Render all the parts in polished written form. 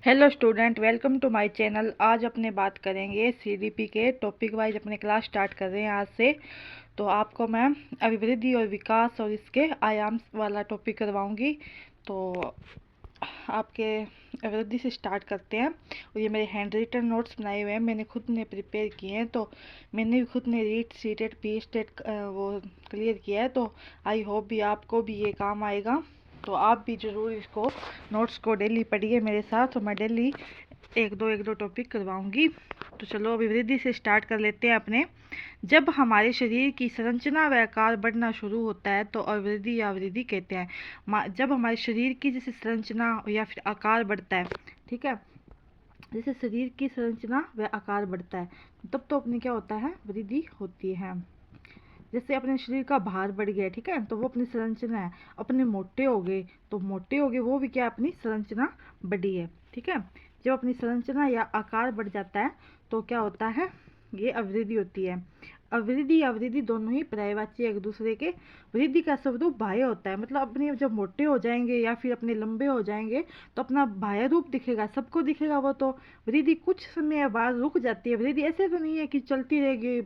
Hello student, welcome to my channel. आज अपने बात करेंगे सीडीपी के टॉपिक वाइज। अपने क्लास स्टार्ट कर रहे हैं आज से। तो आपको मैं अभिवृद्धि और विकास और इसके आयाम वाला टॉपिक करवाऊंगी। तो आपके अभिवृद्धि से स्टार्ट करते हैं। और ये मेरे हैंड रिटन नोट्स बनाए हुए हैं, मैंने खुद ने प्रिपेयर किए हैं। तो मैंने भी खुद ने रीड सीटेड पी स्टेट वो क्लियर किया है। तो आई होप भी आपको भी ये काम आएगा। तो आप भी ज़रूर इसको नोट्स को डेली पढ़िए मेरे साथ। तो मैं डेली एक दो टॉपिक करवाऊंगी। तो चलो अभिवृद्धि से स्टार्ट कर लेते हैं अपने। जब हमारे शरीर की संरचना व आकार बढ़ना शुरू होता है तो अभिवृद्धि या वृद्धि कहते हैं। जब हमारे शरीर की जैसे संरचना या फिर आकार बढ़ता है, ठीक है, जैसे शरीर की संरचना व आकार बढ़ता है तब तो अपने क्या होता है, वृद्धि होती है। जैसे अपने शरीर का भार बढ़ गया, ठीक है, तो वो अपनी संरचना है। अपने मोटे हो गए तो मोटे हो गए, वो भी क्या, अपनी संरचना बढ़ी है, ठीक है। जब अपनी संरचना या आकार बढ़ जाता है तो क्या होता है, ये अवृद्धि होती है। अवृद्धि या वृद्धि दोनों ही पर्यायवाची एक दूसरे के। वृद्धि का स्वरूप बाह्य होता है, मतलब अपने जब मोटे हो जाएंगे या फिर अपने लंबे हो जाएंगे तो अपना बाह्य रूप दिखेगा, सबको दिखेगा वो तो। वृद्धि कुछ समय बाद रुक जाती है। वृद्धि ऐसे तो नहीं है कि चलती रहेगी।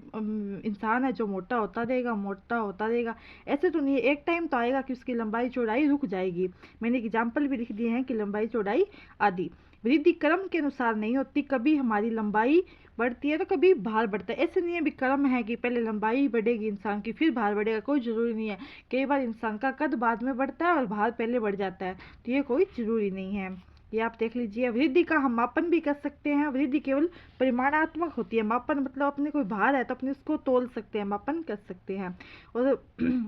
इंसान है जो मोटा होता रहेगा, मोटा होता रहेगा, ऐसे तो नहीं है। एक टाइम तो आएगा कि उसकी लंबाई चौड़ाई रुक जाएगी। मैंने एग्जाम्पल भी लिख दिए हैं कि लंबाई चौड़ाई आदि। वृद्धि क्रम के अनुसार नहीं होती, कभी हमारी लंबाई बढ़ती है तो कभी भार बढ़ता है। ऐसे नहीं है भी क्रम है कि पहले लंबाई बढ़ेगी इंसान की फिर भार बढ़ेगा, कोई ज़रूरी नहीं है। कई बार इंसान का कद बाद में बढ़ता है और भार पहले बढ़ जाता है, तो ये कोई ज़रूरी नहीं है। ये आप देख लीजिए। वृद्धि का हम मापन भी कर सकते हैं। वृद्धि केवल परिमाणात्मक होती है। मापन मतलब अपने कोई भार है तो अपने उसको तोल सकते हैं, मापन कर सकते हैं। और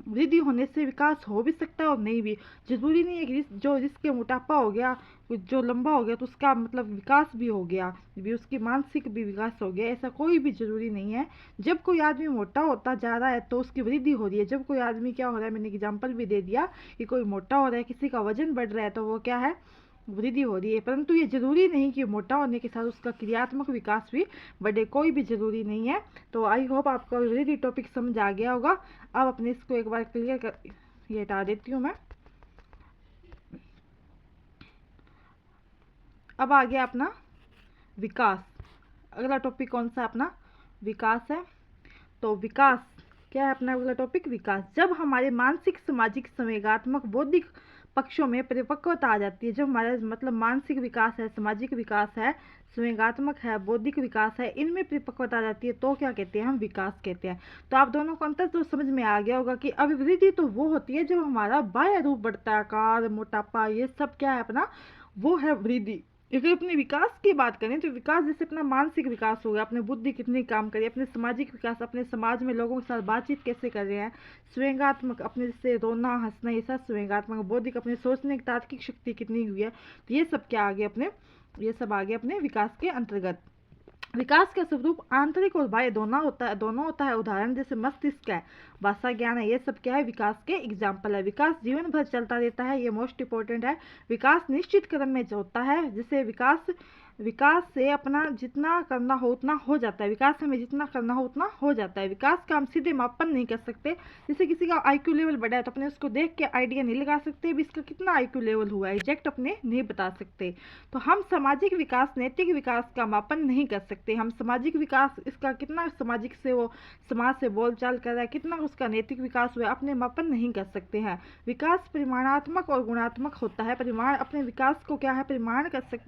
वृद्धि होने से विकास हो भी सकता है और नहीं भी। जरूरी नहीं है कि जो जिसके मोटापा हो गया, जो लंबा हो गया तो उसका मतलब विकास भी हो गया, भी उसकी मानसिक भी विकास हो गया, ऐसा कोई भी जरूरी नहीं है। जब कोई आदमी मोटा होता जा रहा है तो उसकी वृद्धि हो रही है। जब कोई आदमी क्या हो रहा है, मैंने एग्जाम्पल भी दे दिया कि कोई मोटा हो रहा है, किसी का वजन बढ़ रहा है, तो वो क्या है, वृद्धि हो रही है। परंतु ये जरूरी नहीं कि मोटा होने के साथ उसका क्रियात्मक विकास भी बढ़े, कोई भी जरूरी नहीं है। तो आई होप आपको वृद्धि टॉपिक समझ आ गया होगा। अब अपने इसको एक बार क्लियर कर, ये हटा देती हूँ मैं। अब आ गया अपना विकास। अगला टॉपिक कौन सा, अपना विकास है। तो विकास क्या है अपना अगला टॉपिक, विकास। जब हमारे मानसिक, सामाजिक, संवेगात्मक, बौद्धिक पक्षों में परिपक्वता आ जाती है। जब हमारा मतलब मानसिक विकास है, सामाजिक विकास है, संवेगात्मक है, बौद्धिक विकास है, इनमें परिपक्वता आ जाती है तो क्या कहते हैं, हम विकास कहते हैं। तो आप दोनों को अंतर तो समझ में आ गया होगा कि अभिवृद्धि तो वो होती है जब हमारा बाह्य रूप बढ़ता है, आकार, मोटापा, ये सब क्या है अपना, वो है वृद्धि। अगर अपने विकास की बात करें तो विकास जैसे अपना मानसिक विकास हो गया, अपने बुद्धि कितनी काम करी, अपने सामाजिक विकास, अपने समाज में लोगों के साथ बातचीत कैसे कर रहे हैं, संवेगात्मक, अपने जैसे रोना हंसना, ये सब संवेगात्मक। बौद्धिक, अपने सोचने की तार्किक शक्ति कितनी हुई है, तो ये सब क्या आ गया अपने, ये सब आ गया अपने विकास के अंतर्गत। विकास का स्वरूप आंतरिक और बाह्य दोनों होता है। उदाहरण जैसे मस्तिष्क है, भाषा ज्ञान है, ये सब क्या है, विकास के एग्जाम्पल है। विकास जीवन भर चलता रहता है, ये मोस्ट इंपॉर्टेंट है। विकास निश्चित क्रम में होता है। जैसे विकास से अपना जितना करना हो उतना हो जाता है। विकास हमें जितना करना हो उतना हो जाता है। विकास का हम सीधे मापन नहीं कर सकते। जैसे किसी का आईक्यू लेवल बढ़ा है तो अपने उसको देख के आइडिया नहीं लगा सकते भी इसका कितना आईक्यू लेवल हुआ है, एग्जैक्ट अपने नहीं बता सकते। तो हम सामाजिक विकास, नैतिक विकास का मापन नहीं कर सकते। हम सामाजिक विकास, इसका कितना सामाजिक से वो समाज से बोलचाल कर रहा है, कितना उसका नैतिक विकास हुआ है, अपने मापन नहीं कर सकते हैं। विकास परिमाणात्मक और गुणात्मक होता है। परिमाण अपने विकास को क्या है, परिमाण कर सक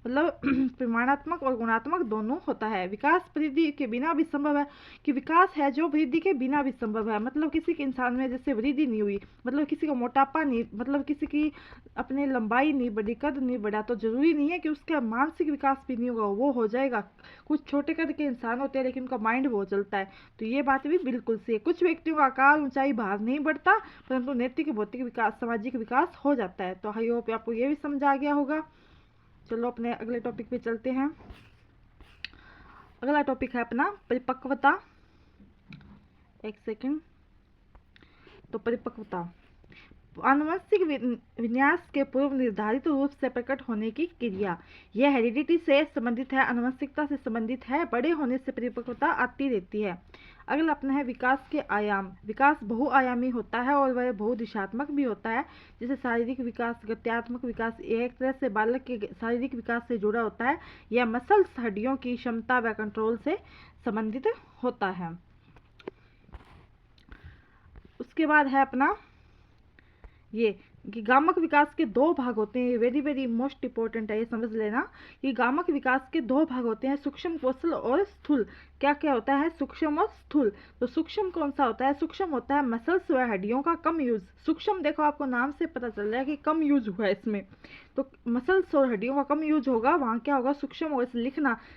मतलब परिमाणात्मक और गुणात्मक दोनों होता है। विकास वृद्धि के बिना भी संभव है, कि विकास है जो वृद्धि के बिना भी संभव है। मतलब किसी के इंसान में जैसे वृद्धि नहीं हुई, मतलब किसी का मोटापा नहीं, मतलब किसी की अपने लंबाई नहीं बढ़ी, कद नहीं बढ़ा, तो जरूरी नहीं है कि उसका मानसिक विकास भी नहीं होगा, वो हो जाएगा। कुछ छोटे कद के इंसान होते हैं लेकिन उनका माइंड बहुत चलता है, तो ये बात भी बिल्कुल सही है। कुछ व्यक्तियों का आकार, ऊंचाई, भार नहीं बढ़ता, परंतु नैतिक, भौतिक विकास, सामाजिक विकास हो जाता है। तो आई होप आपको ये भी समझ आ गया होगा। चलो अपने अगले टॉपिक पे चलते हैं। अगला टॉपिक है अपना परिपक्वता। एक सेकंड। तो परिपक्वता, आनुवंशिक विन्यास के पूर्व निर्धारित रूप से प्रकट होने की क्रिया। यह हेरिडिटी से संबंधित है, आनुवंशिकता से संबंधित है, बड़े होने से परिपक्वता आती रहती है। अगला अपना है विकास के आयाम। विकास बहुआयामी होता है और वह बहुदिशात्मक भी होता है। जैसे शारीरिक विकास, गत्यात्मक विकास एक तरह से बालक के शारीरिक विकास से जुड़ा होता है, या मसल्स हड्डियों की क्षमता व कंट्रोल से संबंधित होता है। उसके बाद है अपना ये कि गामक विकास के दो भाग होते हैं। वेरी वेरी मोस्ट इंपॉर्टेंट है, ये समझ लेना कि गामक विकास के दो भाग होते हैं, सूक्ष्म कौशल और स्थूल। क्या क्या होता है? सूक्ष्म और स्थूल। तो सूक्ष्म कौन सा होता है? सूक्ष्म होता है मसल्स व हड्डियों का कम यूज। सूक्ष्म देखो आपको नाम से पता चल रहा है कि कम यूज हुआ है इसमें, तो मसल्स और हड्डियों का कम यूज होगा, वहाँ क्या होगा? सूक्ष्म होगा। इसे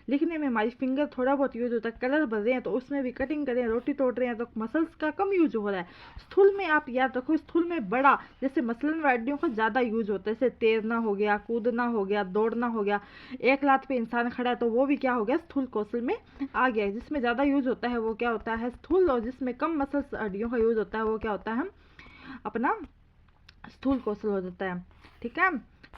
लिखने में हमारी फिंगर थोड़ा बहुत यूज होता है, कलर भर रहे हैं तो उसमें भी कटिंग कर रहे हैं, रोटी तोड़ रहे हैं तो मसल्स का कम यूज हो रहा है। स्थूल में आप याद रखो, स्थूल में बड़ा, जैसे मसलन व हड्डियों का ज़्यादा यूज होता है, जैसे तैरना हो गया, कूदना हो गया, दौड़ना हो गया। एक लात पे इंसान खड़ा है तो वो भी क्या हो गया? स्थूल कौशल में आ गया। जिसमें ज़्यादा यूज होता है वो क्या होता है? स्थूल। और जिसमें कम मसल्स हड्डियों का यूज होता है वो क्या होता है? अपना स्थूल कौशल हो जाता है। ठीक है।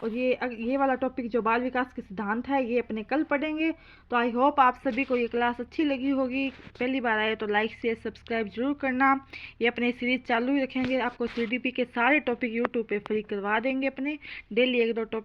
और ये वाला टॉपिक जो बाल विकास के सिद्धांत है ये अपने कल पढ़ेंगे। तो आई होप आप सभी को ये क्लास अच्छी लगी होगी। पहली बार आए तो लाइक शेयर सब्सक्राइब जरूर करना। ये अपने सीरीज चालू ही रखेंगे, आपको CDP के सारे टॉपिक यूट्यूब पे फ्री करवा देंगे, अपने डेली 1-2 टॉपिक।